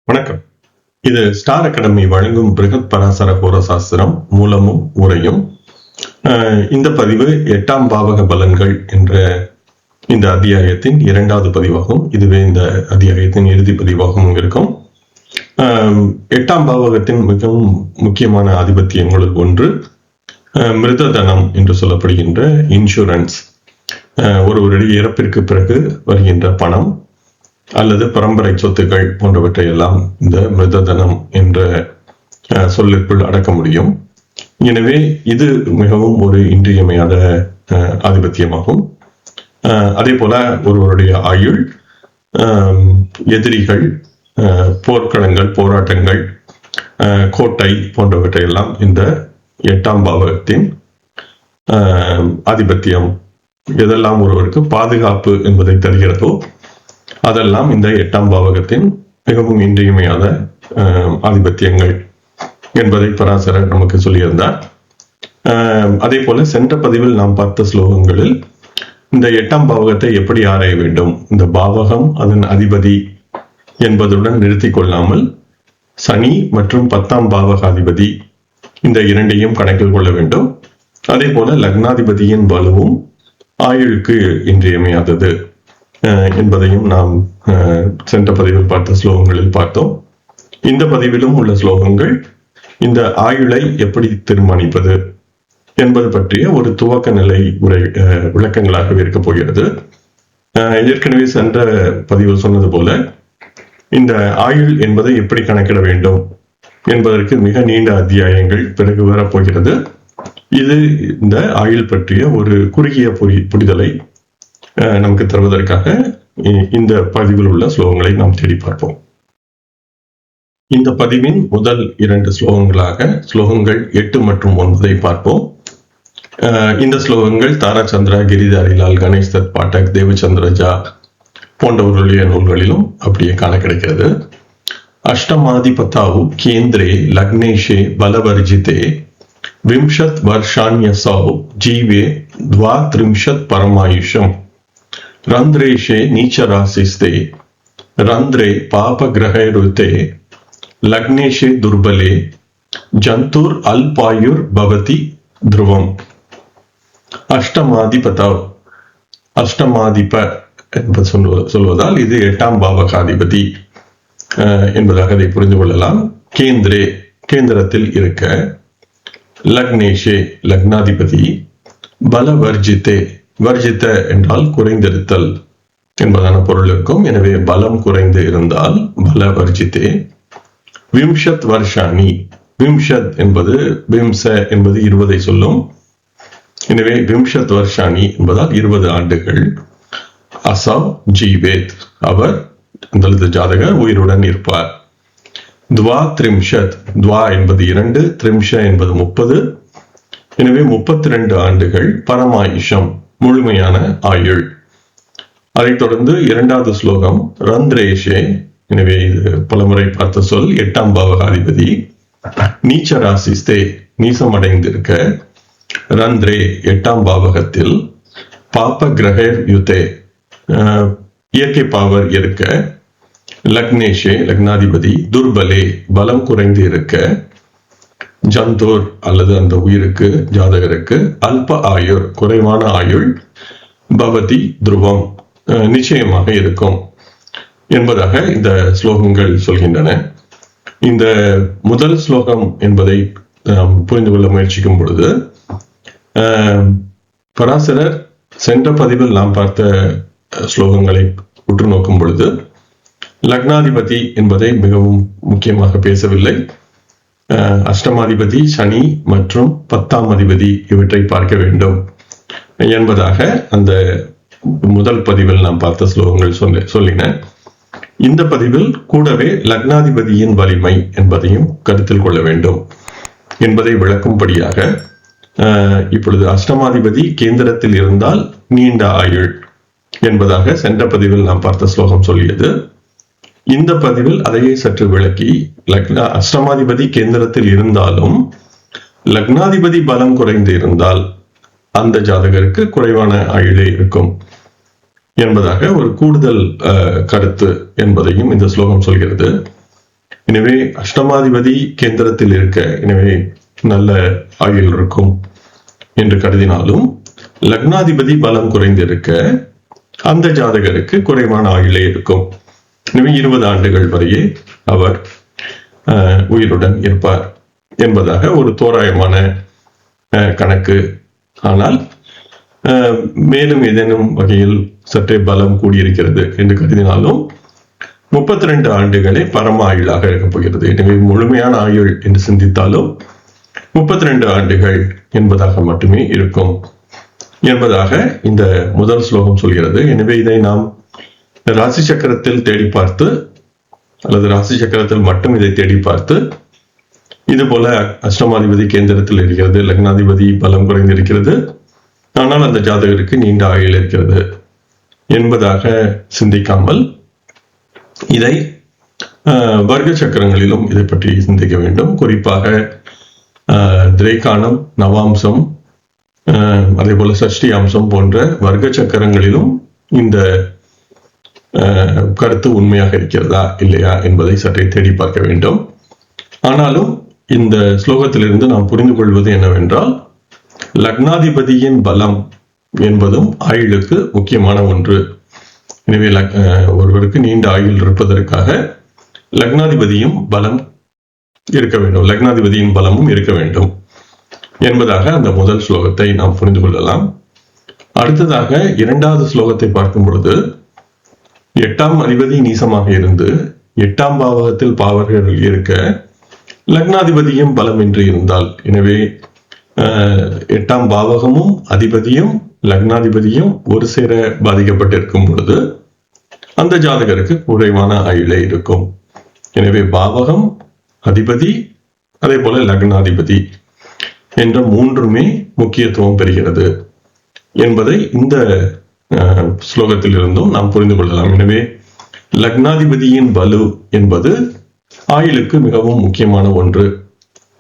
வணக்கம். இது star academy வழங்கும் பிருகத் பராசர ஹோரசாஸ்திரம் மூலமும் உரையும். இந்த பதிவு 8ஆம் பாவக பலன்கள் என்ற இந்த அத்தியாயத்தின் 2வது பதிவாகும். இதுவே இந்த அத்தியாயத்தின் இறுதி பதிவாகவும் இருக்கும். 8ஆம் பாவகத்தின் மிகவும் முக்கியமான ஆதிபத்தியங்களுள் ஒன்று மிருததனம் என்று சொல்லப்படுகின்ற இன்சூரன்ஸ். ஒருவருடைய இறப்பிற்கு பிறகு வருகின்ற பணம் அல்லது பரம்பரை சொத்துக்கள் போன்றவற்றை எல்லாம் இந்த மிருததனம் என்ற சொல்லிற்குள் அடக்க முடியும். எனவே இது மிகவும் ஒரு இன்றியமையாத ஆதிபத்தியமாகும். அதே போல ஒருவருடைய ஆயுள், எதிரிகள், போர்க்களங்கள், போராட்டங்கள், கோட்டை போன்றவற்றை எல்லாம் இந்த 8ஆம் பாவகத்தின் ஆதிபத்தியம் எதெல்லாம் ஒருவருக்கு பாதுகாப்பு என்பதை தருகிறதோ அதெல்லாம் இந்த 8ஆம் பாவகத்தின் மிகவும் இன்றியமையாத ஆதிபத்தியங்கள் என்பதை பராசரர் நமக்கு சொல்லியிருந்தார். அதே போல சென்ற பதிவில் நாம் பார்த்த ஸ்லோகங்களில் இந்த 8ஆம் பாவகத்தை எப்படி ஆராய வேண்டும், இந்த பாவகம் அதன் அதிபதி என்பதுடன் நிறுத்திக் கொள்ளாமல் சனி மற்றும் 10ஆம் பாவக அதிபதி இந்த இரண்டையும் கணக்கில் கொள்ள வேண்டும். அதே போல லக்னாதிபதியின் வலுவும் ஆயுளுக்கு இன்றியமையாதது என்பதையும் நாம் சென்ற பதிவில் பார்த்த ஸ்லோகங்களில் பார்த்தோம். இந்த பதிவிலும் உள்ள ஸ்லோகங்கள் இந்த ஆயுளை எப்படி தீர்மானிப்பது என்பது பற்றிய ஒரு துவக்க நிலை விளக்கங்களாக இருக்கப் போகிறது. ஏற்கனவே சென்ற பதிவில் சொன்னது போல இந்த ஆயுள் என்பதை எப்படி கணக்கிட வேண்டும் என்பதற்கு மிக நீண்ட அத்தியாயங்கள் பிறகு வரப்போகிறது. இது இந்த ஆயுள் பற்றிய ஒரு குறுகிய புரிதலை நமக்கு தருவதற்காக இந்த பதிவில் உள்ள ஸ்லோகங்களை நாம் தேடி பார்ப்போம். இந்த பதிவின் முதல் 2 ஸ்லோகங்களாக ஸ்லோகங்கள் 8 மற்றும் 9 பார்ப்போம். இந்த ஸ்லோகங்கள் தாராச்சந்திரா, கிரிதாரிலால், கணேஷ் தத் பாட்டக், தேவச்சந்திரஜா போன்றவர்களுடைய நூல்களிலும் அப்படியே காண கிடைக்கிறது. அஷ்டமாதிபதாவு கேந்திரே லக்னேஷே பலவர்ஜிதே விம்சத் வர்ஷாண்யசௌ ஜீவே 32 பரமாயுஷம் ரந்திரேஷே நீச்சராசிஸ்தே ரந்திரே பாபகிரஹைருதே லக்னேஷே துர்பலே ஜந்துர் அல்பாயுர் பவதி துருவம். அஷ்டமாதிபதாவ், அஷ்டமாதிப என்பது சொல்வதால் இது 8ஆம் பாவகாதிபதி என்பதாக அதை புரிந்து கொள்ளலாம். கேந்திரே, கேந்திரத்தில் இருக்க, லக்னேஷே லக்னாதிபதி, பலவர்ஜிதே, வர்ஜித என்றால் குறைந்திருத்தல் என்பதான பொருள் இருக்கும். எனவே பலம் குறைந்து இருந்தால் பலவர்ஜிதே. விம்சத் வர்ஷாணி, விம்சத் என்பது விம்ச என்பது 20 சொல்லும். எனவே விம்சத் வர்ஷாணி என்பதால் 20 ஆண்டுகள். அசவ் ஜீவேத், அவர் அந்த ஜாதகர் உயிருடன் இருப்பார். துவா த்ரிம்ஷத், துவா என்பது 2, த்ரிம்ஷ என்பது 30. எனவே 32 ஆண்டுகள். பரமாயுஷம், முழுமையான ஆயுள். அதைத் தொடர்ந்து 2வது ஸ்லோகம் ரந்திரேஷே. எனவே இது பலமுறை பார்த்த சொல். 8ஆம் பாவகாதிபதி. நீச்சராசிஸ்தே, நீசம் அடைந்திருக்க. ரந்திரே, 8ஆம் பாவகத்தில். பாப கிரஹர் யுதே, இயற்கை பாவர் இருக்க. லக்னேஷே, லக்னாதிபதி. துர்பலே, பலம் குறைந்து இருக்க. ஜந்தூர் அல்லது அந்த உயிருக்கு, ஜாதகருக்கு. அல்ப ஆயுர், குறைவான ஆயுள். பவதி துருவம், நிச்சயமாக இருக்கும் என்பதாக இந்த ஸ்லோகங்கள் சொல்கின்றன. இந்த முதல் ஸ்லோகம் என்பதை புரிந்து கொள்ள முயற்சிக்கும் பொழுது பராசரர் சென்ற பதிவில் நாம் பார்த்த ஸ்லோகங்களை உற்று நோக்கும் பொழுது லக்னாதிபதி என்பதை மிகவும் முக்கியமாக பேசவில்லை. அஷ்டமாதிபதி சனி மற்றும் 10ஆம் அதிபதி இவற்றை பார்க்க வேண்டும் என்பதாக அந்த முதல் பதிவில் நாம் பார்த்த ஸ்லோகங்கள் சொல்லின. இந்த பதிவில் கூடவே லக்னாதிபதியின் வலிமை என்பதையும் கருத்தில் கொள்ள வேண்டும் என்பதை விளக்கும்படியாக இப்பொழுது அஷ்டமாதிபதி கேந்திரத்தில் இருந்தால் நீண்ட ஆயுள் என்பதாக சென்ற பதிவில் நாம் பார்த்த ஸ்லோகம் சொல்லியது. இந்த பதிவில் அதையே சற்று விளக்கி, அஷ்டமாதிபதி கேந்திரத்தில் இருந்தாலும் லக்னாதிபதி பலம் குறைந்து இருந்தால் அந்த ஜாதகருக்கு குறைவான ஆயுளே இருக்கும் என்பதாக ஒரு கூடுதல் கருத்து என்பதையும் இந்த ஸ்லோகம் சொல்கிறது. எனவே அஷ்டமாதிபதி கேந்திரத்தில் இருக்க, எனவே நல்ல ஆயுள் இருக்கும் என்று கருதினாலும் லக்னாதிபதி பலம் குறைந்திருக்க அந்த ஜாதகருக்கு குறைவான ஆயுளே இருக்கும். எனவே 20 ஆண்டுகள் வரையே அவர் உயிருடன் இருப்பார் என்பதாக ஒரு தோராயமான கணக்கு. ஆனால் மேலும் ஏதேனும் வகையில் சற்றே பலம் கூடியிருக்கிறது என்று கருதினாலும் 32 ஆண்டுகளே பரம ஆயுளாக இருக்கப் போகிறது. எனவே முழுமையான ஆயுள் என்று சிந்தித்தாலும் 32 ஆண்டுகள் என்பதாக மட்டுமே இருக்கும் என்பதாக இந்த முதல் ஸ்லோகம் சொல்கிறது. எனவே இதை நாம் ராசி சக்கரத்தில் தேடி பார்த்து, அல்லது ராசி சக்கரத்தில் மட்டும் இதை தேடி பார்த்து, இது போல அஷ்டமாதிபதி கேந்திரத்தில் இருக்கிறது, லக்னாதிபதி பலம் குறைந்திருக்கிறது, ஆனால் அந்த ஜாதகருக்கு நீண்ட ஆயுள் இருக்கிறது என்பதாக சிந்திக்காமல் இதை வர்க்க சக்கரங்களிலும் இதை பற்றி சிந்திக்க வேண்டும். குறிப்பாக திரைக்காணம், நவாம்சம், அதே போல சஷ்டி அம்சம் போன்ற வர்க்க சக்கரங்களிலும் இந்த கருத்து உண்மையாக இருக்கிறதா இல்லையா என்பதை சற்றே தேடி பார்க்க வேண்டும். ஆனாலும் இந்த ஸ்லோகத்திலிருந்து நாம் புரிந்து கொள்வது என்னவென்றால், லக்னாதிபதியின் பலம் என்பதும் ஆயுளுக்கு முக்கியமான ஒன்று. எனவே ஒருவருக்கு நீண்ட ஆயுள் இருப்பதற்காக லக்னாதிபதியும் பலம் இருக்க வேண்டும், லக்னாதிபதியின் பலமும் இருக்க வேண்டும் என்பதாக அந்த முதல் ஸ்லோகத்தை நாம் புரிந்து கொள்ளலாம். அடுத்ததாக இரண்டாவது ஸ்லோகத்தை பார்க்கும் பொழுது, 8ஆம் அதிபதி நீசமாக இருந்து 8ஆம் பாவகத்தில் பாவர்கள் இருக்க லக்னாதிபதியும் பலமின்றி இருந்தால், எனவே 8ஆம் பாவகமும் அதிபதியும் லக்னாதிபதியும் ஒரு சேர பாதிக்கப்பட்டிருக்கும் பொழுது அந்த ஜாதகருக்கு குறைவான ஆயுளே இருக்கும். எனவே பாவகம், அதிபதி, அதே போல லக்னாதிபதி என்ற மூன்றுமே முக்கியத்துவம் பெறுகிறது என்பதை இந்த ஸ்லோகத்தில் இருந்தும் நாம் புரிந்து கொள்ளலாம். எனவே லக்னாதிபதியின் வலு என்பது ஆயுளுக்கு மிகவும் முக்கியமான ஒன்று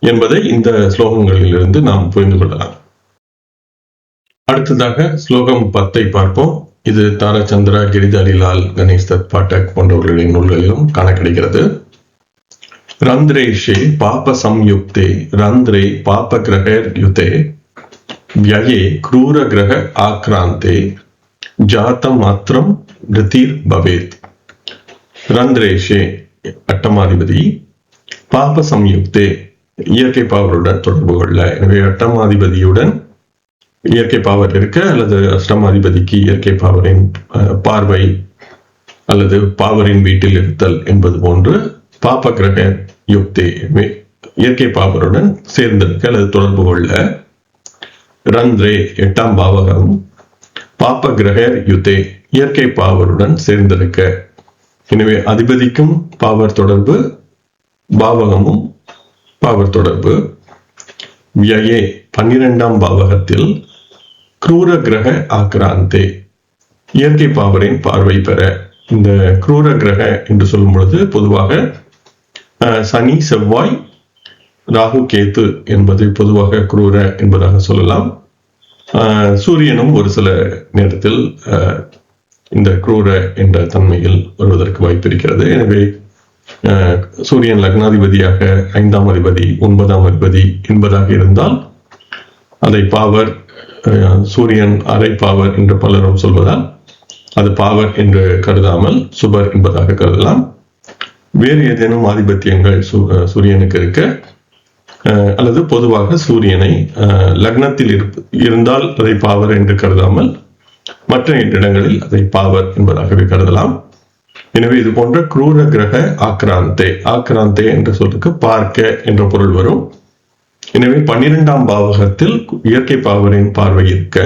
என்பதை இந்த ஸ்லோகங்களில் இருந்து நாம் புரிந்து கொள்ளலாம். அடுத்ததாக ஸ்லோகம் 10 பார்ப்போம். இது தாரச்சந்திரா, கிரிதாரிலால், கணேஷ் தத் பாட்டக் போன்றவர்களின் நூல்களிலும் காண கிடைக்கிறது. ரந்திரேஷே பாப சம்யுக்தே ரந்திரே பாப கிரகர் யுதே வியே க்ரூர கிரக ஆக்ராந்தே ஜாத்தம் மாத்திரம் ரிதிர் பவேத். ரந்திரேஷே 8ஆம் பாப சம்யுக்தே இயற்கை பாவருடன் தொடர்பு கொள்ள. எனவே 8ஆம் இயற்கை பாவர் இருக்க, அல்லது அஷ்டமாதிபதிக்கு இயற்கை பாவரின் பார்வை அல்லது பாவரின் வீட்டில் இருத்தல் என்பது போன்று பாப கிரக யுக்தே இயற்கை பாவருடன் சேர்ந்திருக்க அல்லது தொடர்பு கொள்ள. ரந்திரே 8ஆம் பாவகம் பாப கிரகர் யுதே இயற்கை பாவருடன் சேர்ந்திருக்க. எனவே அதிபதிக்கும் பாவர் தொடர்பு, பாவகமும் பாவர் தொடர்பு. வியே 12ஆம் பாவகத்தில் க்ரூர கிரக ஆக்ராந்தே இயற்கை பாவரின் பார்வை பெற. இந்த க்ரூர கிரக என்று சொல்லும் பொழுது பொதுவாக சனி, செவ்வாய், ராகு, கேத்து என்பதை பொதுவாக க்ரூர என்பதாக சொல்லலாம். சூரியனும் ஒரு சில நேரத்தில் இந்த க்ரூர என்ற தன்மையில் வருவதற்கு வாய்ப்பு இருக்கிறது. எனவே சூரியன் லக்னாதிபதியாக 5ஆம் அதிபதி, 9ஆம் அதிபதி என்பதாக இருந்தால் அதை பாவர், சூரியன் அரை பாவர் என்று பலரும் சொல்வதால் அது பாவர் என்று கருதாமல் சுபர் என்பதாக கருதலாம். வேறு ஏதேனும் ஆதிபத்தியங்கள் சூரியனுக்கு இருக்க, அல்லது பொதுவாக சூரியனை லக்னத்தில் இருந்தால் அதை பாவர் என்று கருதாமல் மற்ற இடங்களில் அதை பாவர் என்பதாகவே கருதலாம். எனவே இது போன்ற க்ரூர கிரக ஆக்ராந்தே, ஆக்ராந்தே என்ற சொல்லுக்கு பார்க்க என்ற பொருள் வரும். எனவே 12ஆம் பாவகத்தில் இயற்கை பாவரின் பார்வை இருக்க,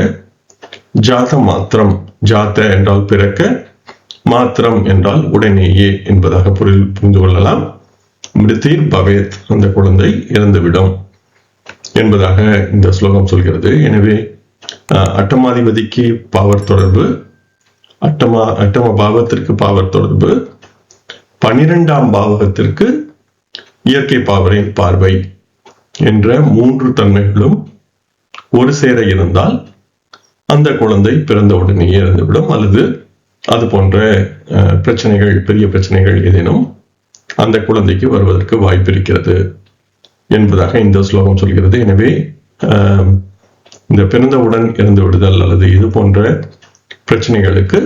ஜாத மாத்திரம், ஜாத்த என்றால் பிறக்க, மாத்திரம் என்றால் உடனேயே என்பதாக பொருள் புரிந்து கொள்ளலாம். மிருதிர் பவேத் அந்த குழந்தை இறந்துவிடும் என்பதாக இந்த ஸ்லோகம் சொல்கிறது. எனவே அட்டமாதிபதிக்கு பாவர் தொடர்பு, அட்டம பாவத்திற்கு பாவர் தொடர்பு, 12ஆம் பாவகத்திற்கு இயற்கை பாவரின் பார்வை என்ற மூன்று தன்மைகளும் ஒரு சேர இருந்தால் அந்த குழந்தை பிறந்த உடனேயே இறந்துவிடும், அல்லது அது போன்ற பிரச்சனைகள், பெரிய பிரச்சனைகள் ஏதேனும் அந்த குழந்தைக்கு வருவதற்கு வாய்ப்பு இருக்கிறது என்பதாக இந்த ஸ்லோகம் சொல்கிறது. எனவே இந்த பிறந்தவுடன் இறந்து விடுதல் அல்லது இது போன்ற பிரச்சனைகளுக்கு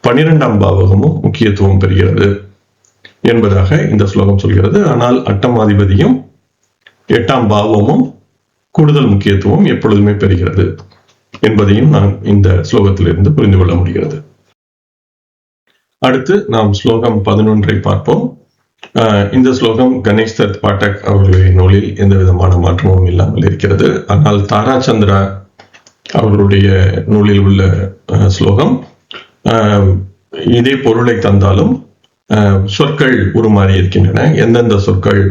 12ஆம் பாவகமும் முக்கியத்துவம் பெறுகிறது என்பதாக இந்த ஸ்லோகம் சொல்கிறது. ஆனால் அட்டமாதிபதியும் 8ஆம் பாவமும் கூடுதல் முக்கியத்துவம் எப்பொழுதுமே பெறுகிறது என்பதையும் நாம் இந்த ஸ்லோகத்திலிருந்து புரிந்து கொள்ள முடிகிறது. அடுத்து நாம் ஸ்லோகம் 11 பார்ப்போம். இந்த ஸ்லோகம் கணேஷ் தத் பாட்டக் அவர்களுடைய நூலில் எந்த விதமான மாற்றமும் இல்லாமல் இருக்கிறது. ஆனால் தாராச்சந்திரா அவர்களுடைய நூலில் உள்ள ஸ்லோகம் இதே பொருளை தந்தாலும் சொற்கள் உருமாறி இருக்கின்றன. எந்தெந்த சொற்கள்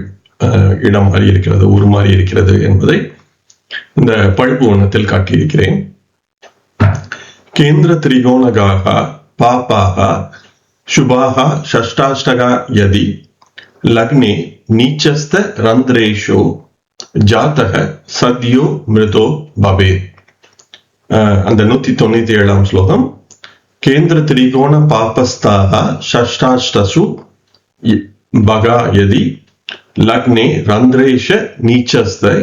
இடம் மாறி இருக்கிறது, உருமாறி இருக்கிறது என்பதை இந்த பழுப்பு வண்ணத்தில் காட்டியிருக்கிறேன். கேந்திர திரிகோணகாக பாபாக சுபாக ஷஷ்டாஷ்டகா யதி லக்னே நீச்சஸ்த ரந்திரேஷோ ஜாதக சத்யோ மிருதோ பவே. அந்த 197ஆம் ஸ்லோகம். கேந்திர திரிகோண பாபஸ்தாக ஷஷ்டாஷ்டசு பகா யதி லக்னே ரந்திரேஷ நீச்சஸ்த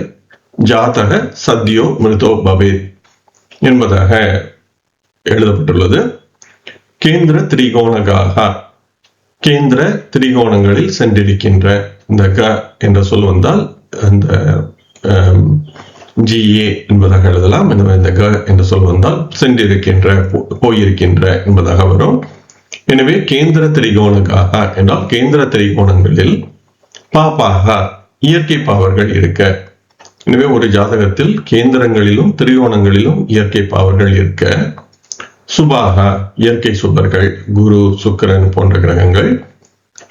ஜாதக சத்யோ மிருதோ பவே என்பதாக எழுதப்பட்டுள்ளது. கேந்திர திரிகோணகாக, கேந்திர திரிகோணங்களில் சென்றிருக்கின்ற, இந்த க என்ற சொல் வந்தால் அந்த GA என்பதாக எழுதலாம். இந்த க என்ற சொல் வந்தால் சென்றிருக்கின்ற, போயிருக்கின்ற என்பதாக வரும். எனவே கேந்திர திரிகோணகாக என்றால் கேந்திர திரிகோணங்களில் பாப்பாக இயற்கை பாவர்கள் இருக்க. எனவே ஒரு ஜாதகத்தில் கேந்திரங்களிலும் திரிகோணங்களிலும் இயற்கை பாவர்கள் இருக்க. சுபாகா இயற்கை சுபர்கள், குரு சுக்கிரன் போன்ற கிரகங்கள்.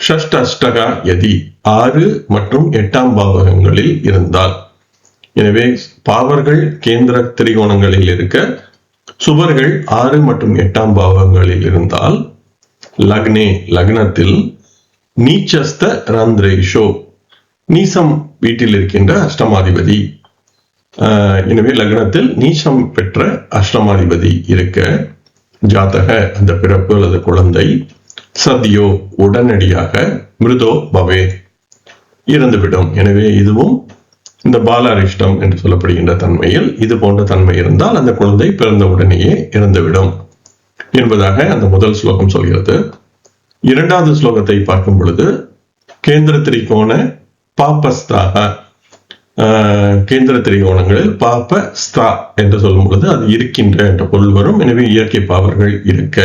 ஷஷ்டாஷ்டகா யதி 6 மற்றும் 8ஆம் பாவகங்களில் இருந்தால். எனவே பாவர்கள் கேந்திர திரிகோணங்களில் இருக்க, சுபர்கள் 6 மற்றும் 8ஆம் பாவகங்களில் இருந்தால், லக்னே லக்னத்தில், நீச்சஸ்த ரந்திரேஷோ நீசம் வீட்டில் இருக்கின்ற அஷ்டமாதிபதி. எனவே லக்னத்தில் நீசம் பெற்ற அஷ்டமாதிபதி இருக்க, ஜாதக அந்த பிறப்பு அல்லது குழந்தை, சத்யோ உடனடியாக, மிருதோ பவே இறந்துவிடும். எனவே இதுவும் இந்த பாலாரிஷ்டம் என்று சொல்லப்படுகின்ற தன்மையில் இது போன்ற தன்மை இருந்தால் அந்த குழந்தை பிறந்த உடனேயே இறந்துவிடும் என்பதாக அந்த முதல் ஸ்லோகம் சொல்கிறது. 2வது ஸ்லோகத்தை பார்க்கும் பொழுது கேந்திர திரிகோண பாபஸ்தாக, கேந்திர திரிகோணங்களில் பாப ஸ்தா என்று சொல்லும் பொழுது அது இருக்கின்ற என்ற பொருள் வரும். எனவே இயற்கை பாவர்கள் இருக்க.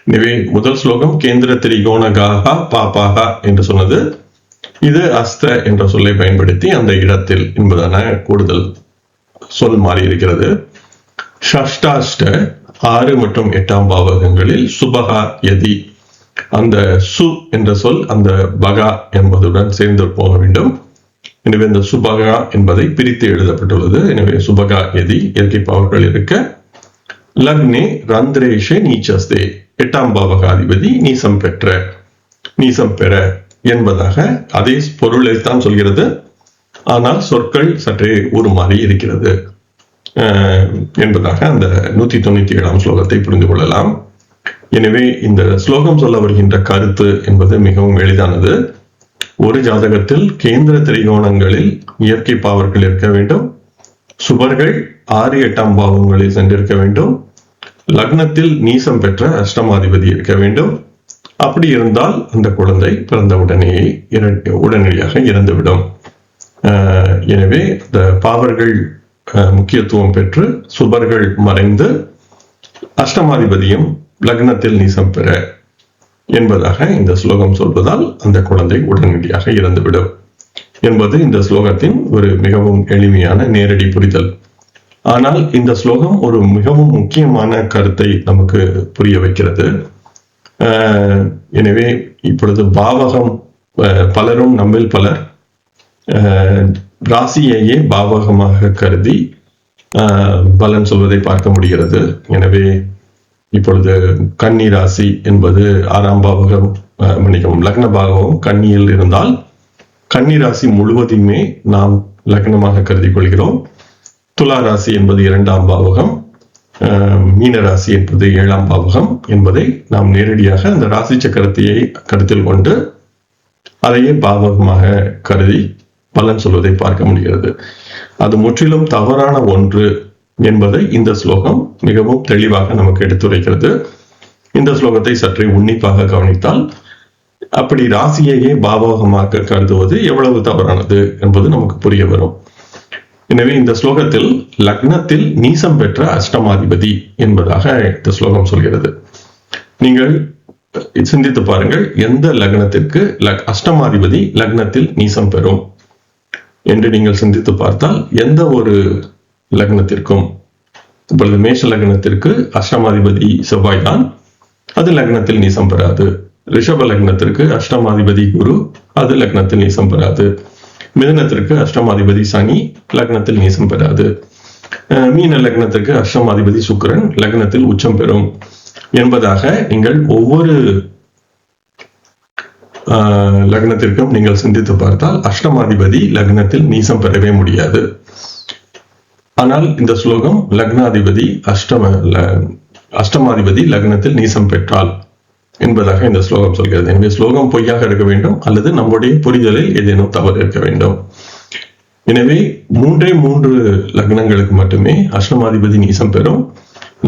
எனவே முதல் ஸ்லோகம் கேந்திர திரிகோணகாக பாபாகா என்று சொன்னது. இது அஸ்த என்ற சொல்லை பயன்படுத்தி அந்த இடத்தில் என்பதான கூடுதல் சொல் மாறி இருக்கிறது. ஷஷ்டாஷ்ட 6 மற்றும் 8ஆம் பாவகங்களில் சுபகா யதி, அந்த சு என்ற சொல் அந்த பகா என்பதுடன் சேர்ந்து போக வேண்டும். எனவே இந்த சுபகா என்பதை பிரித்து எழுதப்பட்டுள்ளது. எனவே சுபகா யதி இயற்கை பாவர்கள் இருக்க. லக்னே ரந்திரேஷ நீச்சஸ்தே 8ஆம் பாவகாதிபதி நீசம் பெற என்பதாக அதே பொருளைத்தான் சொல்கிறது. ஆனால் சொற்கள் சற்றே உருமாறி இருக்கிறது என்பதாக அந்த 197ஆம் ஸ்லோகத்தை புரிந்து கொள்ளலாம். எனவே இந்த ஸ்லோகம் சொல்ல வருகின்ற கருத்து என்பது மிகவும் எளிதானது. ஒரு ஜாதகத்தில் கேந்திர திரிகோணங்களில் இயற்கை பாவர்கள் இருக்க வேண்டும். சுபர்கள் 6, 8ஆம் பாவங்களில் சென்றிருக்க வேண்டும். லக்னத்தில் நீசம் பெற்ற அஷ்டமாதிபதி இருக்க வேண்டும். அப்படி இருந்தால் அந்த குழந்தை பிறந்த உடனடியாக இறந்துவிடும். எனவே இந்த பாவர்கள் முக்கியத்துவம் பெற்று சுபர்கள் மறைந்து அஷ்டமாதிபதியும் லக்னத்தில் நீசம் பெற என்பதாக இந்த ஸ்லோகம் சொல்வதால் அந்த குழந்தை உடனடியாக இறந்துவிடும் என்பது இந்த ஸ்லோகத்தின் ஒரு மிகவும் எளிமையான நேரடி புரிதல். ஆனால் இந்த ஸ்லோகம் ஒரு மிகவும் முக்கியமான கருத்தை நமக்கு புரிய வைக்கிறது. எனவே இப்பொழுது பாவகம், பலரும் நம்மில் பலர் ராசியையே பாவகமாக கருதி பலன் சொல்வதை பார்க்க முடிகிறது. எனவே இப்பொழுது கன்னி ராசி என்பது 6ஆம் பாவகம், லக்ன பாவகம் கன்னியில் இருந்தால் கன்னி ராசி முழுவதுமே நாம் லக்னமாக கருதி கொள்கிறோம். துலா ராசி என்பது 2ஆம் பாவகம், மீன ராசி என்பது 7ஆம் பாவகம் என்பதை நாம் நேரடியாக அந்த ராசி சக்கரத்தையை கருத்தில் கொண்டு அதையே பாவகமாக கருதி பலன் சொல்வதை பார்க்க முடிகிறது. அது முற்றிலும் தவறான ஒன்று என்பதை இந்த ஸ்லோகம் மிகவும் தெளிவாக நமக்கு எடுத்துரைக்கிறது. இந்த ஸ்லோகத்தை சற்றே உன்னிப்பாக கவனித்தால் அப்படி ராசியையே பாவகமாக கருதுவது எவ்வளவு தவறானது என்பது நமக்கு புரிய வரும். எனவே இந்த ஸ்லோகத்தில் லக்னத்தில் நீசம் பெற்ற அஷ்டமாதிபதி என்பதாக இந்த ஸ்லோகம் சொல்கிறது. நீங்கள் சிந்தித்து பாருங்கள், எந்த லக்னத்திற்கு அஷ்டமாதிபதி லக்னத்தில் நீசம் பெறும் என்று நீங்கள் சிந்தித்து பார்த்தால் எந்த ஒரு லக்னத்திற்கும், இப்பொழுது மேஷ லக்னத்திற்கு அஷ்டமாதிபதி செவ்வாய் தான், அது லக்னத்தில் நீசம் பெறாது. ரிஷப லக்னத்திற்கு அஷ்டமாதிபதி குரு, அது லக்னத்தில் நீசம் பெறாது. மிதுனத்திற்கு அஷ்டமாதிபதி சனி, லக்னத்தில் நீசம் பெறாது. மீன லக்னத்திற்கு அஷ்டமாதிபதி சுக்கிரன் லக்னத்தில் உச்சம் பெறும் என்பதாக நீங்கள் ஒவ்வொரு லக்னத்திற்கும் நீங்கள் சிந்தித்து பார்த்தால் அஷ்டமாதிபதி லக்னத்தில் நீசம் பெறவே முடியாது. ஆனால் இந்த ஸ்லோகம் லக்னாதிபதி அஷ்டமாதிபதி லக்னத்தில் நீசம் பெற்றால் என்பதாக இந்த ஸ்லோகம் சொல்கிறது. எனவே ஸ்லோகம் பொய்யாக இருக்க வேண்டும் அல்லது நம்முடைய புரிதலில் ஏதேனும் தவறு இருக்க வேண்டும். எனவே 3 லக்னங்களுக்கு மட்டுமே அஷ்டமாதிபதி நீசம் பெறும்,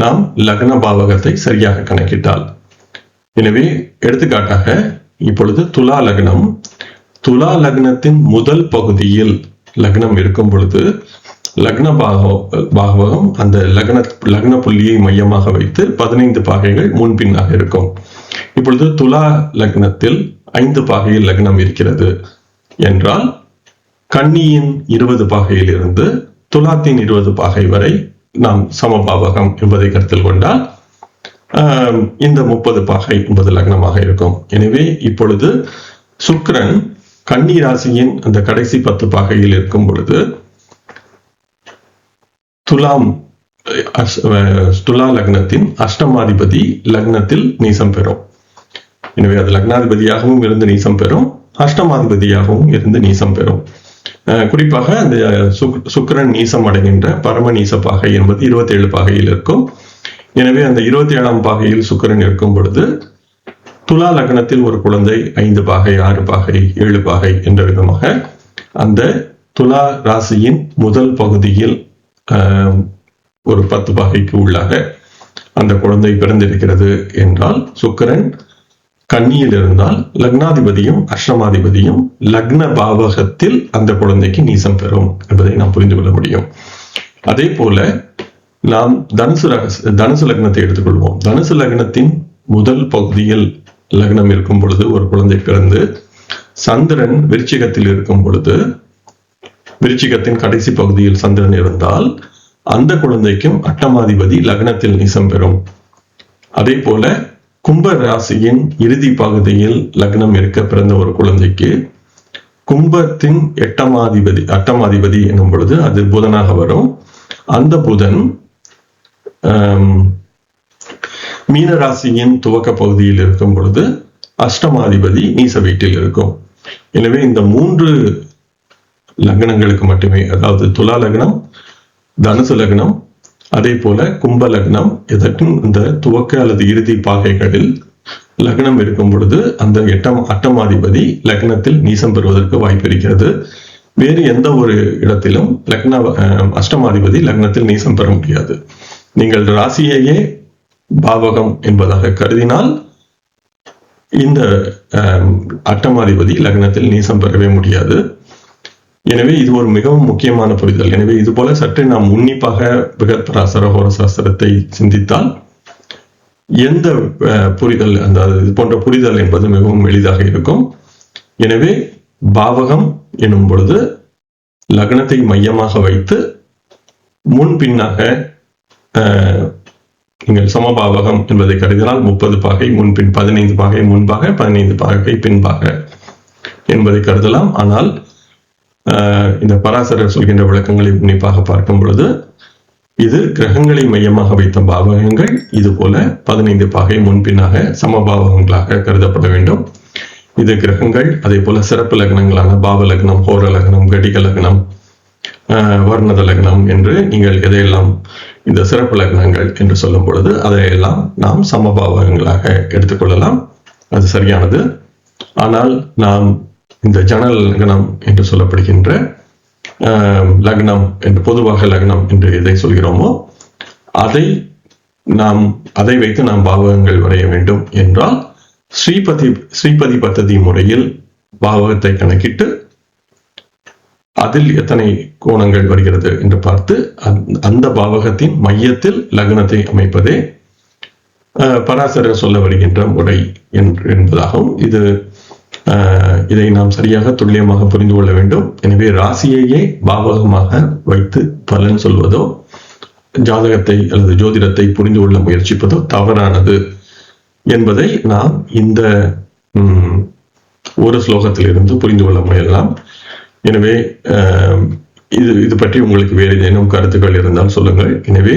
நாம் லக்ன பாவகத்தை சரியாக கணக்கிட்டால். எனவே எடுத்துக்காட்டாக இப்பொழுது துலா லக்னம், துலா லக்னத்தின் முதல் பகுதியில் லக்னம் இருக்கும் பொழுது லக்ன பாவகம் அந்த லக்ன புள்ளியை மையமாக வைத்து 15 பாகைகள் முன்பின்னாக இருக்கும். இப்பொழுது துலா லக்னத்தில் 5 பாகையில் லக்னம் இருக்கிறது என்றால் கன்னியின் 20 பாகையில் இருந்து துலாத்தின் 20 பாகை வரை நாம் சமபாவகம் என்பதை கருத்தில் கொண்டால் இந்த 30 பாகை என்பது லக்னமாக இருக்கும். எனவே இப்பொழுது சுக்கிரன் கன்னி ராசியின் அந்த கடைசி 10 பாகையில் இருக்கும் பொழுது துலா லக்னத்தின் அஷ்டமாதிபதி லக்னத்தில் நீசம் பெறும். எனவே அது லக்னாதிபதியாகவும் இருந்து நீசம் பெறும், அஷ்டமாதிபதியாகவும் இருந்து நீசம் பெறும். குறிப்பாக அந்த சுக்கிரன் நீசம் அடைகின்ற பரம நீச பாகை என்பது 27 பாகையில் இருக்கும். எனவே அந்த 27ஆம் பாகையில் சுக்கிரன் இருக்கும் பொழுது துலா லக்னத்தில் ஒரு குழந்தை 5 பாகை 6 பாகை 7 பாகை என்ற விதமாக அந்த துலா ராசியின் முதல் பகுதியில் ஒரு 10 பாகைக்கு உள்ளாக அந்த குழந்தை பிறந்திருக்கிறது என்றால் சுக்கிரன் கன்னியில் இருந்தால் லக்னாதிபதியும் அஷ்டமாதிபதியும் லக்ன பாவகத்தில் அந்த குழந்தைக்கு நீசம் பெறும் என்பதை நாம் புரிந்து கொள்ள முடியும். அதே போல நாம் தனுசு லக்னத்தை எடுத்துக்கொள்வோம். தனுசு லக்னத்தின் முதல் பகுதியில் லக்னம் இருக்கும் பொழுது ஒரு குழந்தை பிறந்து சந்திரன் விருச்சிகத்தில் இருக்கும் பொழுது, விருச்சிகத்தின் கடைசி பகுதியில் சந்திரன் இருந்தால் அந்த குழந்தைக்கும் அட்டமாதிபதி லக்னத்தில் நீசம் பெறும். அதே போல கும்ப ராசியின் இறுதி பகுதியில் லக்னம் இருக்க பிறந்த ஒரு குழந்தைக்கு கும்பத்தின் அட்டமாதிபதி என்னும் பொழுது அது புதனாக வரும். அந்த புதன் மீன ராசியின் துவக்க பகுதியில் இருக்கும் பொழுது அஷ்டமாதிபதி நீச வீட்டில் இருக்கும். எனவே இந்த 3 லக்னங்களுக்கு மட்டுமே, அதாவது துலா லக்னம், தனுசு லக்னம், அதே போல கும்ப லக்னம், இதற்கும் இந்த துவக்க அல்லது இறுதி பாகைகளில் லக்னம் இருக்கும் பொழுது அந்த அட்டமாதிபதி லக்னத்தில் நீசம் பெறுவதற்கு வாய்ப்பு இருக்கிறது. வேறு எந்த ஒரு இடத்திலும் அஷ்டமாதிபதி லக்னத்தில் நீசம் பெற முடியாது. நீங்கள் ராசியையே பாவகம் என்பதாக கருதினால் இந்த அட்டமாதிபதி லக்னத்தில் நீசம் பெறவே முடியாது. எனவே இது ஒரு மிகவும் முக்கியமான புரிதல். எனவே இது போல சற்று நாம் உன்னிப்பாக பிருகத்பராசர ஹோரசாஸ்திரத்தை சிந்தித்தால் எந்த புரிதல், அந்த இது போன்ற புரிதல் என்பது மிகவும் எளிதாக இருக்கும். எனவே பாவகம் எனும் பொழுது லக்னத்தை மையமாக வைத்து முன்பின்னாக நீங்கள் சமபாவகம் என்பதை கருதினால் 30 பாகை முன்பின், 15 பாகை முன்பாக, 15 பாகை பின்பாக என்பதை கருதலாம். ஆனால் இந்த பராசரர் சொல்கின்ற விளக்கங்களை உன்னிப்பாக பார்க்கும் பொழுது இது கிரகங்களை மையமாக வைத்த பாவகங்கள் இது போல 15 பாகை முன்பின்னாக சமபாவகங்களாக கருதப்பட வேண்டும். இது கிரகங்கள், அதே போல சிறப்பு லக்னங்களான பாவ லக்னம், ஹோர லக்னம், கடிக லக்னம், வர்ணத லக்னம் என்று நீங்கள் எதையெல்லாம் இந்த சிறப்பு லக்னங்கள் என்று சொல்லும் பொழுது அதையெல்லாம் நாம் சமபாவகங்களாக எடுத்துக்கொள்ளலாம். அது சரியானது. ஆனால் நாம் இந்த ஜனல் லக்னம் என்று சொல்லப்படுகின்ற லக்னம் என்று, பொதுவாக லக்னம் என்று எதை சொல்கிறோமோ அதை வைத்து நாம் பாவகங்கள் வரைய வேண்டும் என்றால் ஸ்ரீபதி பத்ததி முறையில் பாவகத்தை கணக்கிட்டு அதில் எத்தனை கோணங்கள் வருகிறது என்று பார்த்து அந்த பாவகத்தின் மையத்தில் லக்னத்தை அமைப்பதே பராசரர் சொல்ல வருகின்ற முறை என்பதாகும். இதை நாம் சரியாக துல்லியமாக புரிந்து கொள்ள வேண்டும். எனவே ராசியையே பாவகமாக வைத்து பலன் சொல்வதோ ஜாதகத்தை அல்லது ஜோதிடத்தை புரிந்து கொள்ள முயற்சிப்பதோ தவறானது என்பதை நாம் இந்த ஒரு ஸ்லோகத்திலிருந்து புரிந்து கொள்ள முயலலாம். எனவே இது பற்றி உங்களுக்கு வேறு ஏதேனும் கருத்துக்கள் இருந்தால் சொல்லுங்கள். எனவே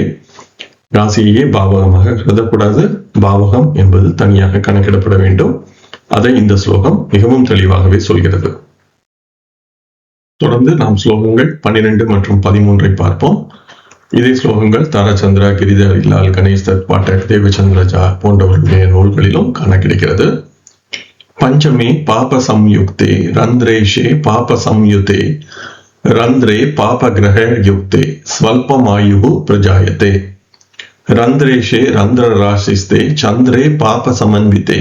ராசியையே பாவகமாக கருதக்கூடாது, பாவகம் என்பது தனியாக கணக்கிடப்பட வேண்டும். அதை இந்த ஸ்லோகம் மிகவும் தெளிவாகவே சொல்கிறது. தொடர்ந்து நாம் ஸ்லோகங்கள் 12 மற்றும் 13 பார்ப்போம். இதே ஸ்லோகங்கள் தாராச்சந்திரா, கிரிதரிலால், கணேஷ் தத் பாட்டக், தேவச்சந்திரஜா போன்றவர்களுடைய நூல்களிலும் காண கிடைக்கிறது. பஞ்சமே பாப சம்யுக்தே ரந்திரேஷே பாப சம்யுதே ரந்திரே பாப கிரக யுக்தே ஸ்வல்பமாயு பிரஜாயதே ரந்திரேஷே ரந்திர ராசிஸ்தே சந்திரே பாப சமன்விதே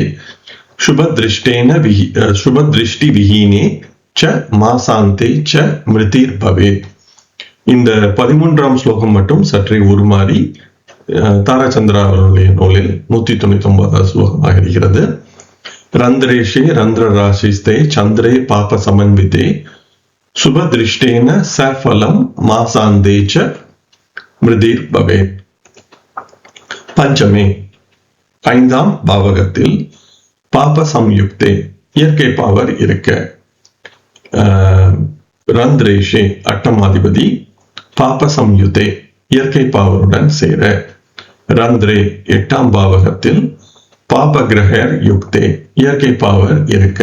சுபதிருஷ்டி விஹீனே ச மாசாந்தே ச மிருதிர் பவேத். இந்த 13ஆம் ஸ்லோகம் மட்டும் சற்றே உருமாறி தாராச்சந்திரா அவர்களுடைய நூலில் 199வது ஸ்லோகமாக இருக்கிறது. ரந்திரேஷே ரந்திர ராசிஸ்தே சந்திரே பாப சமன்விதே சுபதிருஷ்டேன சஃபலம் மாசாந்தே ச மிருதிர் பவேத். பஞ்சமே 5ஆம் பாவகத்தில் பாப சம்யுக்தே இயற்கை பாவர் இருக்க, ரந்திரேஷே 8ஆம் பாப சம்யுதே இயற்கை பாவருடன் சேர, ரந்திரே 8ஆம் பாவகத்தில் பாப கிரகர் யுக்தே இயற்கை பாவர் இருக்க,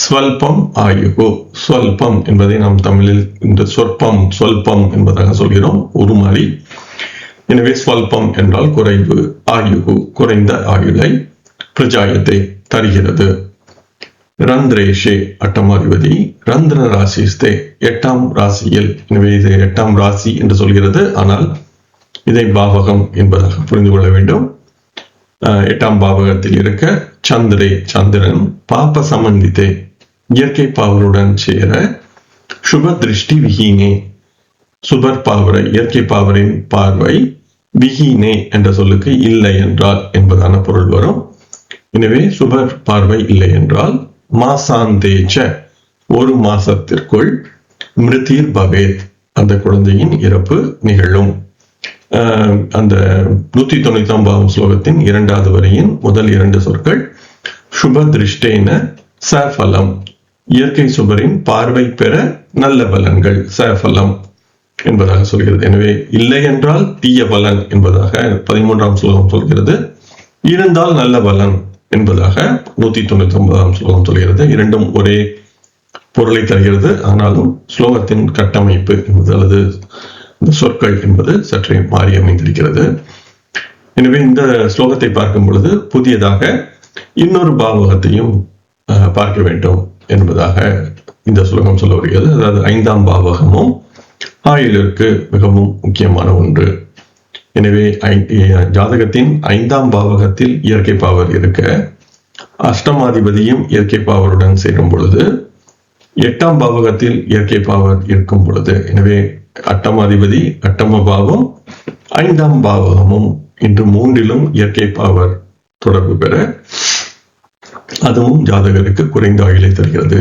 ஸ்வல்பம் ஆயுகு, ஸ்வல்பம் என்பதை நாம் தமிழில் இந்த சொல்பம் என்பதாக சொல்கிறோம் உருமாறி. எனவே ஸ்வல்பம் என்றால் குறைவு, ஆயுகு குறைந்த ஆயுளை, பிரஜாயத்தை தருகிறது. ரந்திரேஷே 8ஆம் ரந்திர ராசிஸ்தே 8ஆம் ராசியில், எனவே இது 8ஆம் ராசி என்று சொல்கிறது, ஆனால் இதை பாவகம் என்பதாக புரிந்து கொள்ள வேண்டும். 8ஆம் பாவகத்தில் இருக்க சந்திரே சந்திரன் பாப சமன்விதே இயற்கை பாவருடன் சேர, சுப திருஷ்டி விஹீனே சுபர் பாவரை இயற்கை பாவரின் பார்வை, விஹீனே என்ற சொல்லுக்கு இல்லை என்றால் என்பதான பொருள் வரும். எனவே சுபர் பார்வை இல்லை என்றால் மாசாந்தேச்ச ஒரு மாசத்திற்குள் மிருதிர் பவேத் அந்த குழந்தையின் இறப்பு நிகழும். அந்த 199ஆம் ஸ்லோகத்தின் 2வது வரியின் முதல் 2 சொற்கள் சுப திருஷ்டேன சஃபலம் இயற்கை சுபரின் பார்வை பெற நல்ல பலன்கள், சஃபலம் என்பதாக சொல்கிறது. எனவே இல்லை என்றால் தீய பலன் என்பதாக 13ஆம் ஸ்லோகம் சொல்கிறது. இருந்தால் நல்ல பலன் என்பதாக 199ஆம் ஸ்லோகம் சொல்கிறது. இரண்டும் ஒரே பொருளை தருகிறது. ஆனாலும் ஸ்லோகத்தின் கட்டமைப்பு என்பது அல்லது இந்த சொற்கள் என்பது சற்றே மாறி அமைந்திருக்கிறது. எனவே இந்த ஸ்லோகத்தை பார்க்கும் பொழுது புதியதாக இன்னொரு பாவகத்தையும் பார்க்க வேண்டும் என்பதாக இந்த ஸ்லோகம் சொல்ல வருகிறது. அதாவது 5ஆம் பாவகமும் ஆயுளிற்கு மிகவும் முக்கியமான ஒன்று. எனவே ஜாதகத்தின் 5ஆம் பாவகத்தில் இயற்கை பாவர் இருக்க, அஷ்டமாதிபதியும் இயற்கை பாவருடன் சேரும் பொழுது, 8ஆம் பாவகத்தில் இயற்கை பாவர் இருக்கும் பொழுது, எனவே 8ஆம் அதிபதி 8ஆம் பாவம் 5ஆம் பாவகமும் இன்று 3லும் இயற்கை பாவர் தொடர்பு பெற, அதுவும் ஜாதகருக்கு குறைந்த ஆயுளை தருகிறது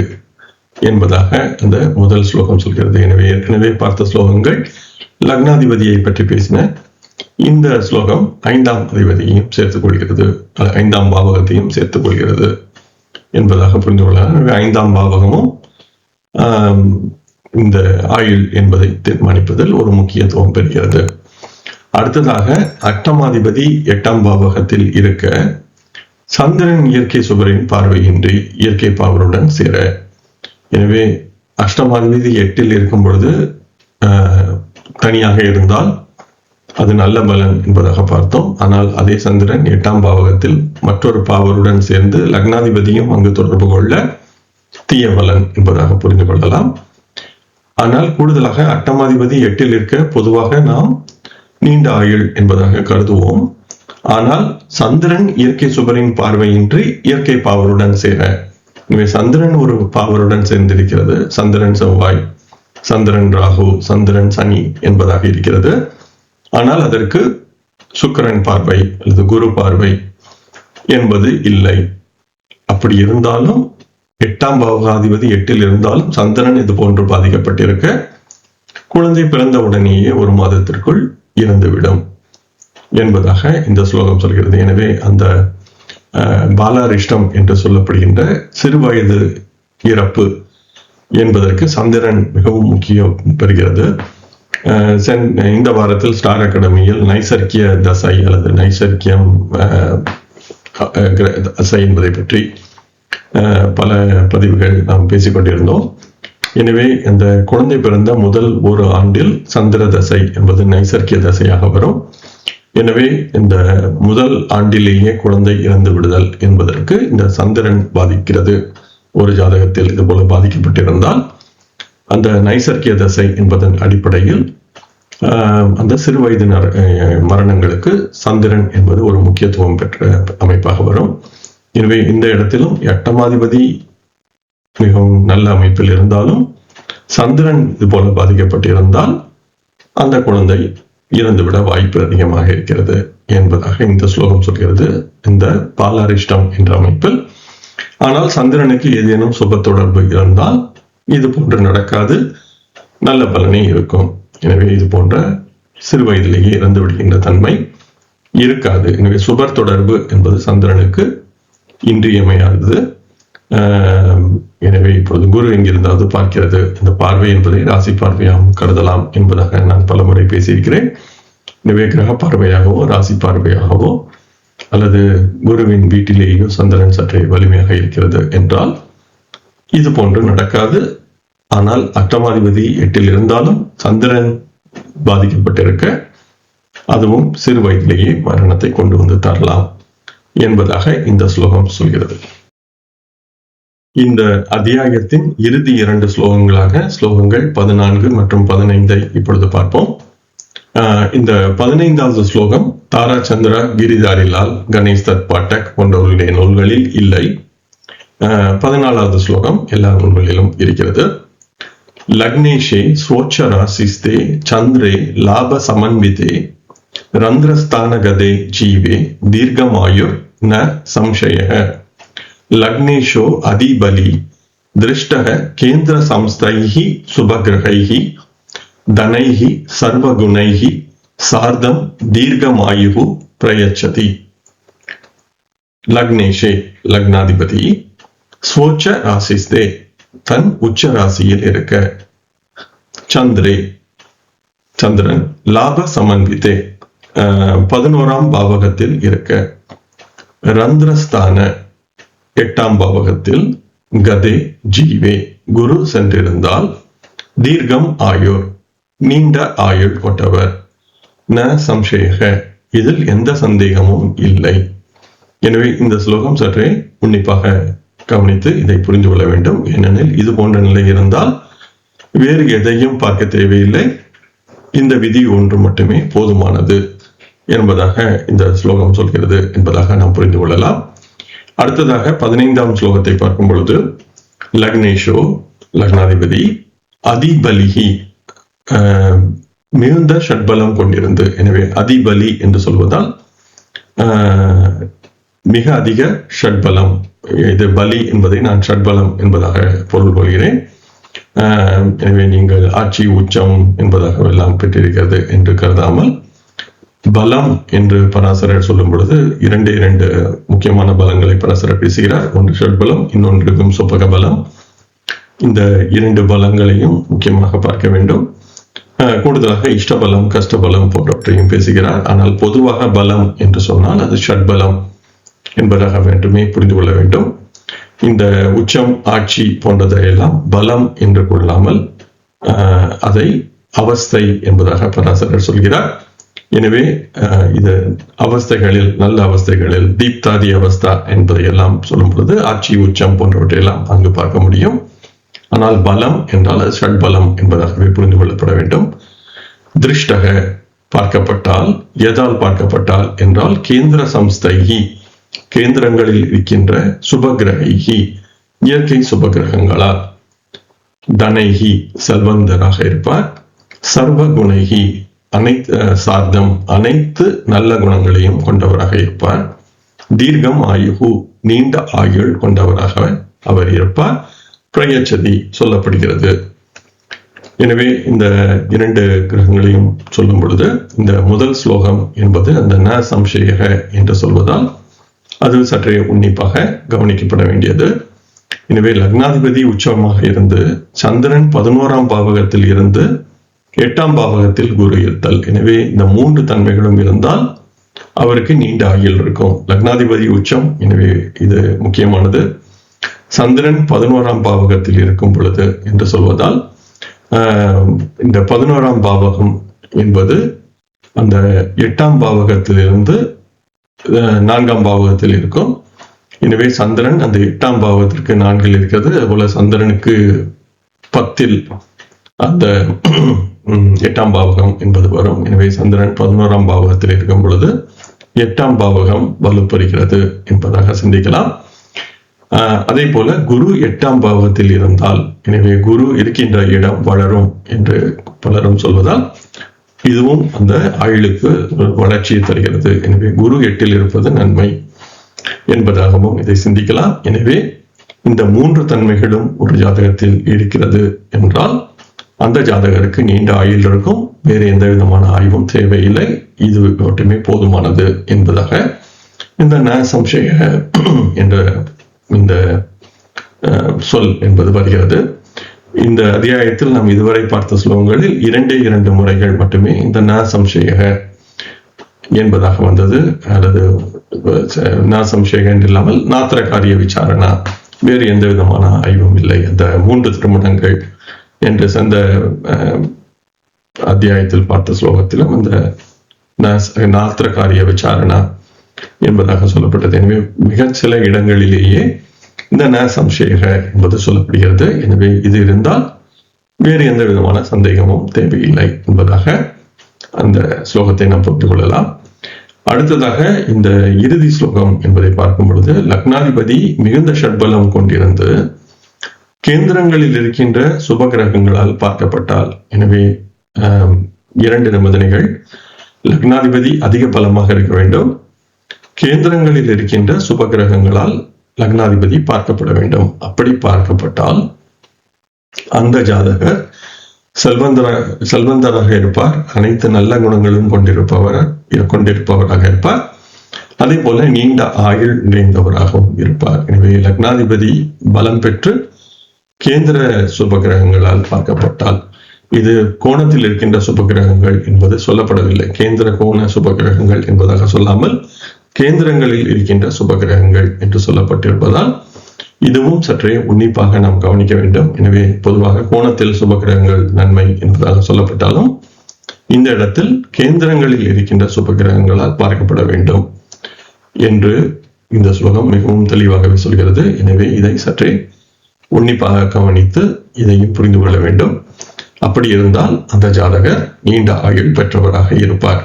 என்பதாக அந்த முதல் ஸ்லோகம் சொல்கிறது. எனவே ஏற்கனவே பார்த்த ஸ்லோகங்கள் லக்னாதிபதியை பற்றி பேசின. இந்த ஸ்லோகம் 5ஆம் அதிபதியையும் சேர்த்துக் கொள்கிறது, 5ஆம் பாவகத்தையும் சேர்த்துக் கொள்கிறது என்பதாக புரிந்து கொள்ளலாம். 5ஆம் பாவகமும் இந்த ஆயுள் என்பதை தீர்மானிப்பதில் ஒரு முக்கியத்துவம் பெறுகிறது. அடுத்ததாக 8ஆம் அதிபதி 8ஆம் பாவகத்தில் இருக்க, சந்திரன் இயற்கை சுபரின் பார்வையின்றி இயற்கை பாவருடன் சேர, எனவே அஷ்டமாதிபதி 8இல் இருக்கும் பொழுது தனியாக இருந்தால் அது நல்ல பலன் என்பதாக பார்த்தோம். ஆனால் அதே சந்திரன் 8ஆம் பாவகத்தில் மற்றொரு பாவருடன் சேர்ந்து லக்னாதிபதியும் அங்கு தொடர்பு கொள்ள தீய பலன் என்பதாக புரிந்து கொள்ளலாம். ஆனால் கூடுதலாக அட்டமாதிபதி 8ல் இருக்க பொதுவாக நாம் நீண்ட ஆயுள் என்பதாக கருதுவோம். ஆனால் சந்திரன் இயற்கை சுபரின் பார்வையின்றி இயற்கை பாவருடன் சேர, எனவே சந்திரன் ஒரு பாவருடன் சேர்ந்திருக்கிறது. சந்திரன் செவ்வாய், சந்திரன் ராகு, சந்திரன் சனி என்பதாக இருக்கிறது. ஆனால் அதற்கு சுக்கிரன் பார்வை அல்லது குரு பார்வை என்பது இல்லை. அப்படி இருந்தாலும் 8ஆம் பாவகாதிபதி 8ல் இருந்தாலும் சந்திரன் இது போன்று பாதிக்கப்பட்டிருக்க குழந்தை பிறந்த உடனேயே 1 மாதத்திற்குள் இறந்துவிடும் என்பதாக இந்த ஸ்லோகம் சொல்கிறது. எனவே அந்த பாலாரிஷ்டம் என்று சொல்லப்படுகின்ற சிறுவயது இறப்பு என்பதற்கு சந்திரன் மிகவும் முக்கியம் பெறுகிறது. இந்த வாரத்தில் ஸ்டார் அகாடமியில் நைசர்கிய தசை அல்லது நைசர்கியம் தசை என்பதை பற்றி பல பதிவுகள் நாம் பேசிக்கொண்டிருந்தோம். எனவே இந்த குழந்தை பிறந்த முதல் 1 ஆண்டில் சந்திர தசை என்பது நைசர்கிய தசையாக வரும். எனவே இந்த முதல் ஆண்டிலேயே குழந்தை இறந்து விடுதல் என்பதற்கு இந்த சந்திரன் பாதிக்கிறது. ஒரு ஜாதகத்தில் இது போல பாதிக்கப்பட்டிருந்தால் அந்த நைசர்கிய தசை என்பதன் அடிப்படையில் அந்த சிறு வயது மரணங்களுக்கு சந்திரன் என்பது ஒரு முக்கியத்துவம் பெற்ற அமைப்பாக வரும். எனவே இந்த இடத்திலும் 8ஆதிபதி மிகவும் நல்ல அமைப்பில் இருந்தாலும் சந்திரன் இது போல பாதிக்கப்பட்டிருந்தால் அந்த குழந்தை இறந்துவிட வாய்ப்பு அதிகமாக இருக்கிறது என்பதாக இந்த ஸ்லோகம் சொல்கிறது, இந்த பாலாரிஷ்டம் என்ற அமைப்பில். ஆனால் சந்திரனுக்கு ஏதேனும் சுப தொடர்பு இருந்தால் இது போன்று நடக்காது, நல்ல பலனே இருக்கும். எனவே இது போன்ற சிறு வயதிலேயே இறந்து விடுகின்ற தன்மை இருக்காது. எனவே சுபர் தொடர்பு என்பது சந்திரனுக்கு இன்றியமையாதது. எனவே இப்பொழுது குரு எங்கிருந்தாவது பார்க்கிறது. இந்த பார்வை என்பதை ராசி பார்வையாகவும் கருதலாம் என்பதாக நான் பலமுறை பேசியிருக்கிறேன். எனவே கிரக பார்வையாகவோ ராசி பார்வையாகவோ அல்லது குருவின் வீட்டிலேயோ சந்திரன் சற்றே வலிமையாக இருக்கிறது என்றால் இது போன்று நடக்காது. ஆனால் அட்டமாதிபதி 8ல் இருந்தாலும் சந்திரன் பாதிக்கப்பட்டிருக்க அதுவும் சிறு வயதிலேயே மரணத்தை கொண்டு வந்து தரலாம் என்பதாக இந்த ஸ்லோகம் சொல்கிறது. இந்த அத்தியாயத்தின் இறுதி 2 ஸ்லோகங்களாக ஸ்லோகங்கள் 14 மற்றும் 15 இப்பொழுது பார்ப்போம். இந்த 15வது ஸ்லோகம் தாரா சந்திரா கிரிதாரிலால், கணேஷ் தத் பாட்டக் போன்றவர்களுடைய நூல்களில் இல்லை. 14வது ஸ்லோகம் எல்லா நூல்களிலும் இருக்கிறது. லக்னேஷே ஸ்வோச்ச ராசிஸ்தே சந்திரே லாப சமன்விதே ரந்திரஸ்தான கதே ஜீவே தீர்க்கமாயுர் ந சம்சயः. லக்னேஷோ அதிபலி திருஷ்டः கேந்திர சம்ஸ்தைஹி சுபகிரகைஹி தனைஹி சர்வகுணைஹி சார்தம் தீர்க்கமாயுஹு பிரயச்சதி. லக்னேஷே லக்னாதிபதி, ஸ்வோச்ச ராசிஸ்தே தன் உச்ச ராசியில் இருக்க, சந்திரே சந்திரன், லாப சமன்விதே 11ஆம் பாவகத்தில் இருக்க, ரந்திரஸ்தான 8ஆம் பாவகத்தில், கதே ஜீவே குரு சென்றிருந்தால், தீர்க்கம் ஆயுர் நீண்ட ஆயுள் கொண்டவர், ந சம்சயக இதில் எந்த சந்தேகமும் இல்லை. எனவே இந்த ஸ்லோகம் சற்றே உன்னிப்பாக கவனித்து இதை புரிந்து கொள்ள வேண்டும். ஏனெனில் இது போன்ற நிலை இருந்தால் வேறு எதையும் பார்க்க தேவையில்லை, இந்த விதி ஒன்று மட்டுமே போதுமானது என்பதாக இந்த ஸ்லோகம் சொல்கிறது என்பதாக நாம் புரிந்து கொள்ளலாம். அடுத்ததாக 15ஆம் ஸ்லோகத்தை பார்க்கும் பொழுது, லக்னேஷோ லக்னாதிபதி, அதிபலிஹி மிகுந்த ஷட்பலம் கொண்டிருந்து. எனவே அதிபலி என்று சொல்வதால் மிக அதிக ஷட்பலம், இது பலி என்பதை நான் ஷட்பலம் என்பதாக பொருள் கொள்கிறேன். எனவே நீங்கள் ஆட்சி உச்சம் என்பதாக எல்லாம் பெற்றிருக்கிறது என்று கருதாமல், பலம் என்று பராசரர் சொல்லும் பொழுது 2 முக்கியமான பலங்களை பராசரர் பேசுகிறார். ஒன்று ஷட்பலம், இன்னொன்று விம்சோபக பலம். இந்த 2 பலங்களையும் முக்கியமாக பார்க்க வேண்டும். கூடுதலாக இஷ்டபலம், கஷ்டபலம் போன்றவற்றையும் பேசுகிறார். ஆனால் பொதுவாக பலம் என்று சொன்னால் அது ஷட்பலம் என்பதாக வேண்டுமே புரிந்து கொள்ள வேண்டும். இந்த உச்சம், ஆட்சி போன்றதையெல்லாம் பலம் என்று கொள்ளாமல் அதை அவஸ்தை என்பதாக பராசரர் சொல்கிறார். எனவே இது அவஸ்தைகளில், நல்ல அவஸ்தைகளில் தீப்தாதி அவஸ்தா என்பதை எல்லாம் சொல்லும் பொழுது ஆட்சி, உச்சம் போன்றவற்றையெல்லாம் அங்கு பார்க்க முடியும். ஆனால் பலம் என்றால் அது ஷட்பலம் என்பதாகவே புரிந்து கொள்ளப்பட வேண்டும். திருஷ்டக பார்க்கப்பட்டால், எதால் பார்க்கப்பட்டால் என்றால் கேந்திர சம்ஸ்தைகி, கேந்திரங்களில் இருக்கின்ற சுபகிரகி, இயற்கை சுபகிரகங்களால். தனைகி செல்வந்தராக இருப்பார். சர்வகுணைகி சார்த்தம் அனைத்து நல்ல குணங்களையும் கொண்டவராக இருப்பார். தீர்க்கம் ஆயுகு நீண்ட ஆயுள் கொண்டவராக அவர் இருப்பார். பிரயச்சதி சொல்லப்படுகிறது. எனவே இந்த 2 கிரகங்களையும் சொல்லும் பொழுது இந்த முதல் ஸ்லோகம் என்பது அந்த ந சம்சயக என்று சொல்வதால் அது சற்றே உன்னிப்பாக கவனிக்கப்பட வேண்டியது. எனவே லக்னாதிபதி உச்சமாக இருந்து சந்திரன் 11ஆம் பாவகத்தில் இருந்து 8ஆம் பாவகத்தில் குரு இருத்தல். எனவே இந்த 3 தன்மைகளும் இருந்தால் அவருக்கு நீண்ட ஆயுள் இருக்கும். லக்னாதிபதி உச்சம், எனவே இது முக்கியமானது. சந்திரன் 11ஆம் பாவகத்தில் இருக்கும் பொழுது என்று சொல்வதால் இந்த 11ஆம் பாவகம் என்பது அந்த 8ஆம் பாவகத்திலிருந்து 4ஆம் பாவகத்தில் இருக்கும். எனவே சந்திரன் அந்த 8ஆம் பாவகத்திற்கு 4 இருக்கிறது. அதுபோல சந்திரனுக்கு 10 அந்த 8ஆம் பாவகம் என்பது வரும். எனவே சந்திரன் 11ஆம் பாவகத்தில் இருக்கும் பொழுது 8ஆம் பாவகம் வலுப்பெறுகிறது என்பதாக சிந்திக்கலாம். அதே போல குரு 8ஆம் பாவகத்தில் இருந்தால், எனவே குரு இருக்கின்ற இடம் வளரும் என்று பலரும் சொல்வதால் இதுவும் அந்த ஆயுளுக்கு வளர்ச்சியை தருகிறது. எனவே குரு 8இல் இருப்பது நன்மை என்பதாகவும் இதை சிந்திக்கலாம். எனவே இந்த 3 தன்மைகளும் ஒரு ஜாதகத்தில் இருக்கிறது என்றால் அந்த ஜாதகருக்கு நீண்ட ஆயுள் இருக்கும். வேறு எந்த விதமான ஆய்வும் தேவையில்லை. இது மட்டுமே போதுமானது என்பதாக இந்த ந சம்சய என்ற இந்த சொல் என்பது வருகிறது. இந்த அத்தியாயத்தில் நாம் இதுவரை பார்த்த ஸ்லோகங்களில் 2 முறைகள் மட்டுமே இந்த ந சம்சய என்பதாக வந்தது. அல்லது ந சம்சய இல்லாமல் நாத்திர காரிய விசாரணா, வேறு எந்த விதமான ஆய்வும் இல்லை. அந்த 3 திருமணங்கள் என்று சென்ற அத்தியாயத்தில் பார்த்த ஸ்லோகத்திலும் அந்த நாத்திர காரிய விசாரணா என்பதாக சொல்லப்பட்டது. எனவே மிக சில இடங்களிலேயே இந்த ந சம்சயக என்பது சொல்லப்படுகிறது. எனவே இது இருந்தால் வேறு எந்த விதமான சந்தேகமும் தேவையில்லை என்பதாக அந்த ஸ்லோகத்தை நாம் புரிந்து கொள்ளலாம். அடுத்ததாக இந்த இறுதி ஸ்லோகம் என்பதை பார்க்கும் பொழுது லக்னாதிபதி மிகுந்த ஷட்பலம் கொண்டிருந்து கேந்திரங்களில் இருக்கின்ற சுபகிரகங்களால் பார்க்கப்பட்டால், எனவே 2 நிபந்தனைகள். லக்னாதிபதி அதிக பலமாக இருக்க வேண்டும். கேந்திரங்களில் இருக்கின்ற சுபகிரகங்களால் லக்னாதிபதி பார்க்கப்பட வேண்டும். அப்படி பார்க்கப்பட்டால் அந்த ஜாதகர் செல்வந்தராக இருப்பார். அனைத்து நல்ல குணங்களும் கொண்டிருப்பவராக இருப்பார். அதே போல நீண்ட ஆயுள் நிறைந்தவராகவும் இருப்பார். எனவே லக்னாதிபதி பலம் பெற்று கேந்திர சுபகிரகங்களால் பார்க்கப்பட்டால், இது கோணத்தில் இருக்கின்ற சுபகிரகங்கள் என்பது சொல்லப்படவில்லை. கேந்திர கோண சுபகிரகங்கள் என்பதாக சொல்லாமல் கேந்திரங்களில் இருக்கின்ற சுபகிரகங்கள் என்று சொல்லப்பட்டிருப்பதால் இதுவும் சற்றே உன்னிப்பாக நாம் கவனிக்க வேண்டும். எனவே பொதுவாக கோணத்தில் சுபகிரகங்கள் நன்மை என்பதாக சொல்லப்பட்டாலும் இந்த இடத்தில் கேந்திரங்களில் இருக்கின்ற சுபகிரகங்களால் பார்க்கப்பட வேண்டும் என்று இந்த ஸ்லோகம் மிகவும் தெளிவாகவே சொல்கிறது. எனவே இதை சற்றே உன்னிப்பாக கவனித்து இதையும் புரிந்து கொள்ள வேண்டும். அப்படி இருந்தால் அந்த ஜாதகர் நீண்ட ஆயுள் பெற்றவராக இருப்பார்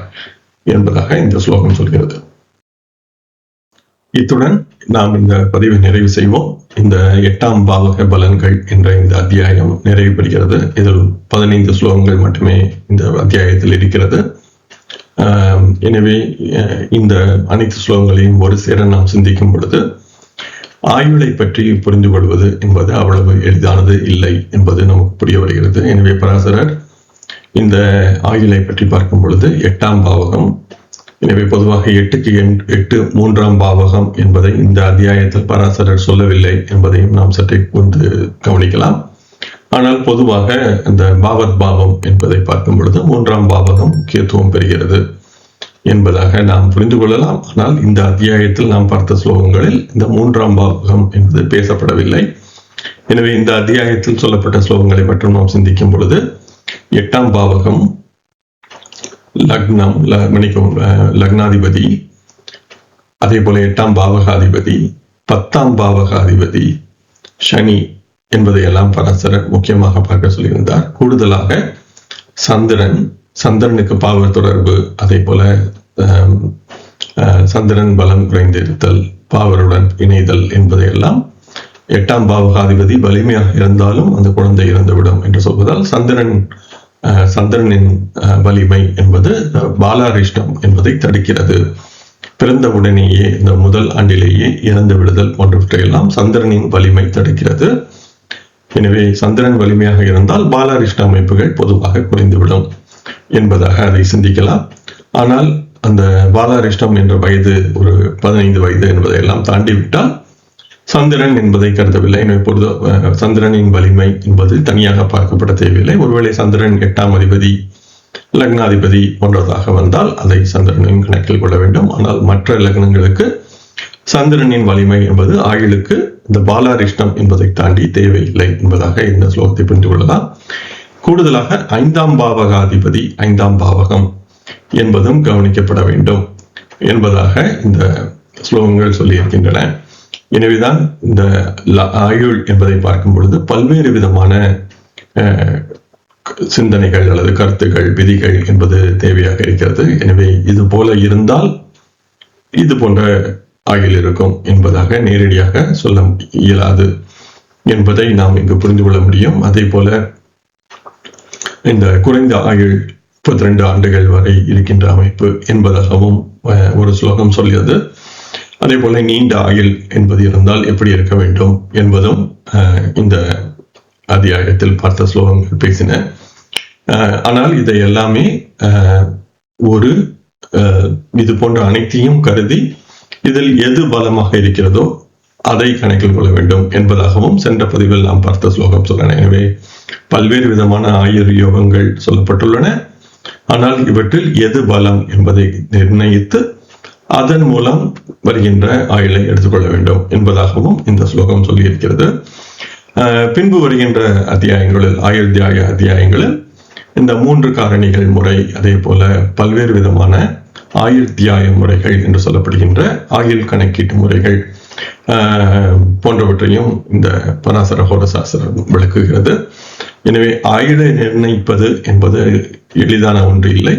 என்பதாக இந்த ஸ்லோகம் சொல்கிறது. இத்துடன் நாம் இந்த பதிவை நிறைவு செய்வோம். இந்த 8ஆம் பாவக பலன்கள் என்ற இந்த அத்தியாயம் நிறைவு பெறுகிறது. இதில் 15 ஸ்லோகங்கள் மட்டுமே இந்த அத்தியாயத்தில் இருக்கிறது. எனவே இந்த அனைத்து ஸ்லோகங்களையும் ஒரு சேர நாம் சிந்திக்கும் பொழுது ஆயுளை பற்றி புரிந்து கொள்வது என்பது அவ்வளவு எளிதானது இல்லை என்பது நமக்கு புரிய வருகிறது. எனவே பராசரர் இந்த ஆயுளை பற்றி பார்க்கும் பொழுது 8ஆம் பாவகம், எனவே பொதுவாக 8க்கு 8 3ஆம் பாவகம் என்பதை இந்த அத்தியாயத்தில் பராசரர் சொல்லவில்லை என்பதையும் நாம் சற்றே கொண்டு கவனிக்கலாம். ஆனால் பொதுவாக இந்த பாவத் பாவம் என்பதை பார்க்கும் பொழுது 3ஆம் பாவகம் முக்கியத்துவம் பெறுகிறது என்பதாக நாம் புரிந்து கொள்ளலாம். ஆனால் இந்த அத்தியாயத்தில் நாம் பார்த்த ஸ்லோகங்களில் இந்த 3ஆம் பாவகம் என்பது பேசப்படவில்லை. எனவே இந்த அத்தியாயத்தில் சொல்லப்பட்ட ஸ்லோகங்களை மட்டும் நாம் சிந்திக்கும் பொழுது 8ஆம் பாவகம் லக்னம், லக்னாதிபதி, அதே போல 8ஆம் பாவகாதிபதி, 10ஆம் பாவகாதிபதி சனி என்பதையெல்லாம் பராசரர் முக்கியமாக பார்க்க சொல்லியிருந்தார். கூடுதலாக சந்திரனுக்கு பாவ தொடர்பு, அதே போல சந்திரன் பலம் குறைந்திருத்தல், பாவருடன் இணைதல் என்பதையெல்லாம் 8ஆம் பாவகாதிபதி வலிமையாக இருந்தாலும் அந்த குழந்தை இறந்துவிடும் என்று சொல்வதால் சந்திரனின் வலிமை என்பது பாலாரிஷ்டம் என்பதை தடுக்கிறது. பிறந்த உடனேயே இந்த முதல் ஆண்டிலேயே இறந்து விடுதல் போன்றவற்றையெல்லாம் சந்திரனின் வலிமை தடுக்கிறது. எனவே சந்திரன் வலிமையாக இருந்தால் பாலாரிஷ்ட அமைப்புகள் பொதுவாக குறைந்துவிடும் என்பதாக அதை சிந்திக்கலாம். ஆனால் அந்த பாலாரிஷ்டம் என்ற வயது ஒரு 15 வயது என்பதையெல்லாம் தாண்டிவிட்டால் சந்திரன் என்பதை கருதவில்லை. இப்பொழுது சந்திரனின் வலிமை என்பது தனியாக பார்க்கப்பட தேவையில்லை. ஒருவேளை சந்திரன் 8ஆம் அதிபதி, லக்னாதிபதி போன்றதாக வந்தால் அதை சந்திரனையும் கணக்கில் கொள்ள வேண்டும். ஆனால் மற்ற லக்னங்களுக்கு சந்திரனின் வலிமை என்பது ஆயுளுக்கு இந்த பாலாரிஷ்டம் என்பதை தாண்டி தேவையில்லை என்பதாக இந்த ஸ்லோகத்தை புரிந்து கொள்ளலாம். கூடுதலாக 5ஆம் பாவகாதிபதி, 5ஆம் பாவகம் என்பதும் கவனிக்கப்பட வேண்டும் என்பதாக இந்த ஸ்லோகங்கள் சொல்லியிருக்கின்றன. எனவேதான் இந்த ஆயுள் என்பதை பார்க்கும் பொழுது பல்வேறு விதமான சிந்தனைகள் அல்லது கருத்துகள், விதிகள் என்பது தேவையாக இருக்கிறது. எனவே இது போல இருந்தால் இது போன்ற ஆயுள் இருக்கும் என்பதாக நேரடியாக சொல்ல இயலாது என்பதை நாம் இங்கு புரிந்து கொள்ள முடியும். அதே போல இந்த குறைந்த ஆயுள் 32 ஆண்டுகள் வரை இருக்கின்ற அமைப்பு என்பதாகவும் ஒரு ஸ்லோகம் சொல்லியது. அதே போல நீண்ட ஆயுள் என்பது இருந்தால் எப்படி இருக்க வேண்டும் என்பதும் இந்த அத்தியாயத்தில் பார்த்த ஸ்லோகங்கள் பேசின. ஆனால் இதை எல்லாமே இது போன்ற அனைத்தையும் கருதி இதில் எது பலமாக இருக்கிறதோ அதை கணக்கில் கொள்ள வேண்டும் என்பதாகவும் சென்ற பதிவில் நாம் பார்த்த ஸ்லோகம் சொல்லன. எனவே பல்வேறு விதமான ஆயுர் யோகங்கள் சொல்லப்பட்டுள்ளன. ஆனால் இவற்றில் எது பலம் என்பதை நிர்ணயித்து அதன் மூலம் வருகின்ற ஆயுளை எடுத்துக்கொள்ள வேண்டும் என்பதாகவும் இந்த ஸ்லோகம் சொல்லியிருக்கிறது. பின்பு வருகின்ற அத்தியாயங்களில், ஆயுர்த்தியாய அத்தியாயங்களில் இந்த 3 காரணிகள் முறை, அதே போல பல்வேறு விதமான ஆயுர்த்தியாய முறைகள் என்று சொல்லப்படுகின்ற ஆயுள் கணக்கீட்டு முறைகள் போன்றவற்றையும் இந்த பராசர ஹோர சாஸ்திரம் விளக்குகிறது. எனவே ஆயுளை நிர்ணயிப்பது என்பது எளிதான ஒன்று இல்லை.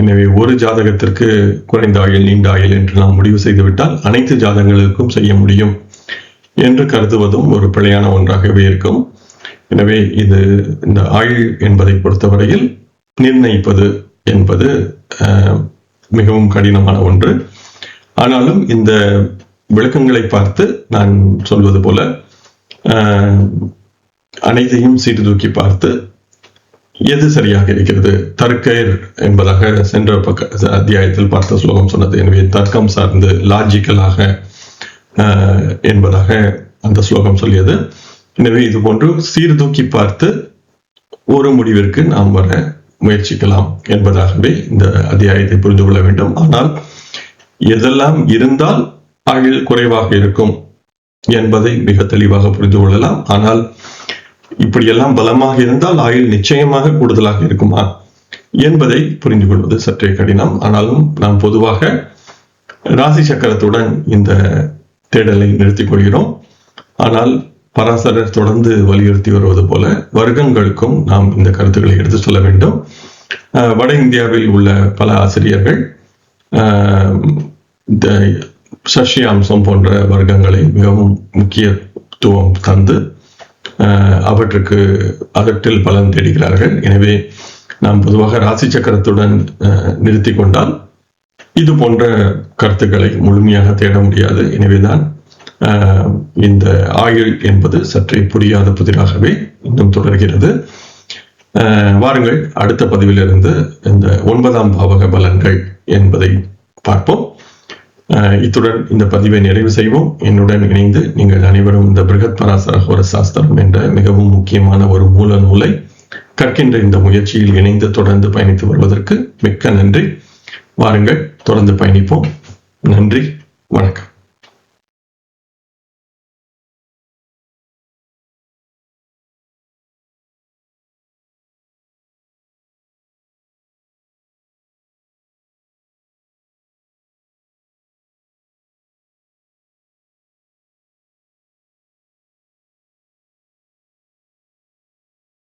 எனவே ஒரு ஜாதகத்திற்கு குறைந்த ஆயுள், நீண்ட ஆயுள் என்று நாம் முடிவு செய்துவிட்டால் அனைத்து ஜாதகங்களுக்கும் செய்ய முடியும் என்று கருதுவதும் ஒரு பிழையான ஒன்றாகவே இருக்கும். எனவே இந்த ஆயுள் என்பதை பொறுத்தவரையில் நிர்ணயிப்பது என்பது மிகவும் கடினமான ஒன்று. ஆனாலும் இந்த விளக்கங்களை பார்த்து நான் சொல்வது போல அனைத்தையும் சீர்தூக்கி பார்த்து எது சரியாக இருக்கிறது, தர்க்கர் என்பதாக சென்ற அத்தியாயத்தில் பார்த்த ஸ்லோகம் சொன்னது. எனவே தர்க்கம் சார்ந்து லாஜிக்கலாக என்பதாக அந்த ஸ்லோகம் சொல்லியது. எனவே இது போன்று சீர்தூக்கி பார்த்து ஒரு முடிவிற்கு நாம் வர முயற்சிக்கலாம் என்பதாகவே இந்த அத்தியாயத்தை புரிந்து கொள்ள வேண்டும். ஆனால் எதெல்லாம் இருந்தால் ஆயுள் குறைவாக இருக்கும் என்பதை மிக தெளிவாக புரிந்து கொள்ளலாம். ஆனால் இப்படியெல்லாம் பலமாக இருந்தால் ஆயுள் நிச்சயமாக கூடுதலாக இருக்குமா என்பதை புரிந்து கொள்வது சற்றே கடினம். ஆனாலும் நாம் பொதுவாக ராசி சக்கரத்துடன் இந்த தேடலை நிறுத்திக் கொள்கிறோம். ஆனால் பராசரர் தொடர்ந்து வலியுறுத்தி வருவது போல வர்க்கங்களுக்கும் நாம் இந்த கருத்துக்களை எடுத்து சொல்ல வேண்டும். வட இந்தியாவில் உள்ள பல ஆசிரியர்கள் இந்த சஷ்யாம்சம் போன்ற வர்க்கங்களை மிகவும் முக்கியத்துவம் தந்து அவற்றில் பலன் தேடுகிறார்கள். எனவே நாம் பொதுவாக ராசி சக்கரத்துடன் நிறுத்தி கொண்டால் இது போன்ற கருத்துக்களை முழுமையாக தேட முடியாது. எனவேதான் இந்த ஆயுள் என்பது சற்றே புரியாத புதிராகவே இன்னும் தொடர்கிறது. வாருங்கள், அடுத்த பதிவிலிருந்து இந்த 9ஆம் பாவக பலன்கள் என்பதை பார்ப்போம். இத்துடன் இந்த பதிவை நிறைவு செய்வோம். என்னுடன் இணைந்து நீங்கள் அனைவரும் இந்த பிருகத் பராசர ஹோர சாஸ்திரம் என்ற மிகவும் முக்கியமான ஒரு மூல நூலை கற்கின்ற இந்த முயற்சியில் இணைந்து தொடர்ந்து பயணித்து வருவதற்கு மிக்க நன்றி. வாருங்கள், தொடர்ந்து பயணிப்போம். நன்றி, வணக்கம்.